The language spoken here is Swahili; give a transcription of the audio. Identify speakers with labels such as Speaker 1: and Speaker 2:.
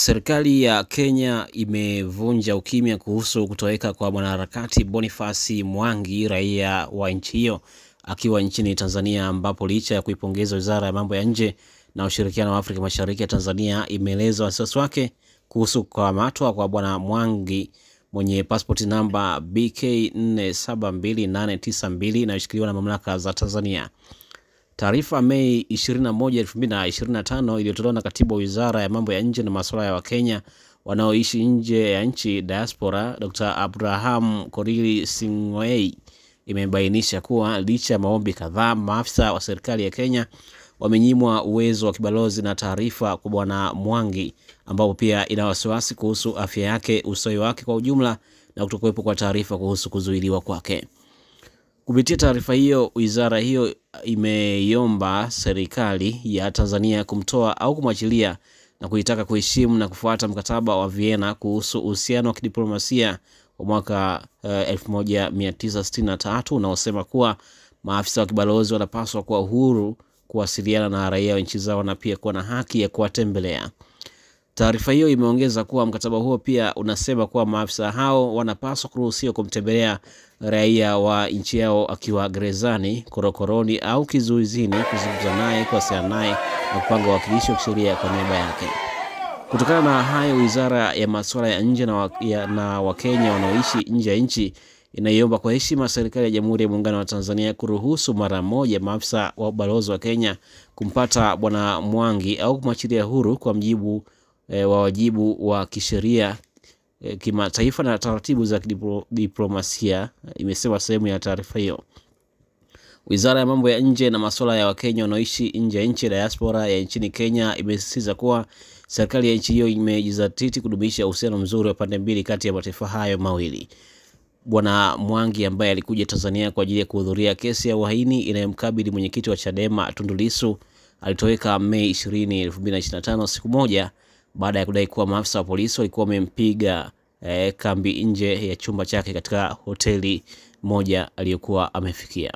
Speaker 1: Serikali ya Kenya imevunja ukimya kuhusu kutoweka kwa mwanaharakati Boniface Mwangi, raia wa nchi hiyo akiwa nchini Tanzania, ambapo licha ya kuipongeza Wizara ya Mambo ya Nje na Ushirikiano wa Afrika Mashariki ya Tanzania imeeleza wasiwasi wake kuhusu kukamatwa kwa bwana Mwangi mwenye passport namba BK472892 inayoshikiliwa na mamlaka za Tanzania. Taarifa Mei 21, 2025 iliyotolewa na Katibu wa Wizara ya Mambo ya Nje na Masuala ya Wakenya wanaoishi nje ya nchi diaspora, Dr. Abraham Koriri Sing'oei, imebainisha kuwa licha ya maombi kadhaa, maafisa wa serikali ya Kenya wamenyimwa uwezo wa kibalozi na taarifa kwa bwana Mwangi, ambapo pia ina wasiwasi kuhusu afya yake, ustawi wake kwa ujumla na kutokuwepo kwa taarifa kuhusu kuzuiliwa kwake. Kupitia taarifa hiyo, wizara hiyo imeiomba serikali ya Tanzania kumtoa au kumwachilia na kuitaka kuheshimu na kufuata mkataba wa Vienna kuhusu uhusiano wa kidiplomasia wa mwaka 1963 unaosema kuwa maafisa wa kibalozi wanapaswa kuwa huru kuwasiliana na raia wa nchi zao na pia kuwa na haki ya kuwatembelea. Taarifa hiyo imeongeza kuwa mkataba huo pia unasema kuwa maafisa hao wanapaswa kuruhusiwa kumtembelea raia wa nchi yao akiwa gerezani, korokoroni au kizuizini, kuzungumza naye, kuwasiliana naye na kupanga uwakilishi wa kisheria kwa niaba yake. Kutokana na hayo, Wizara ya Masuala ya Nje na Wakenya wanaoishi nje ya nchi inaiomba kwa heshima serikali ya Jamhuri ya Muungano wa Tanzania kuruhusu mara moja maafisa wa balozi wa Kenya kumpata bwana Mwangi au kumwachilia huru kwa mjibu wa wajibu wa kisheria, kimataifa na taratibu za diplomasia, imesema sehemu ya taarifa hiyo. Wizara ya Mambo ya Nje na Masuala ya Wakenya wanaoishi nje ya nchi diaspora ya nchini Kenya imesisitiza kuwa serikali ya nchi hiyo imejizatiti kudumisha uhusiano mzuri wa pande mbili kati ya mataifa hayo mawili. Bwana Mwangi, ambaye alikuja Tanzania kwa ajili ya kuhudhuria kesi ya uhaini inayomkabili mwenyekiti wa Chadema Tundu Lissu, alitoweka Mei 20, 2025, siku moja baada ya kudai kuwa maafisa wa polisi walikuwa wamempiga kambi nje ya chumba chake katika hoteli moja aliyokuwa amefikia.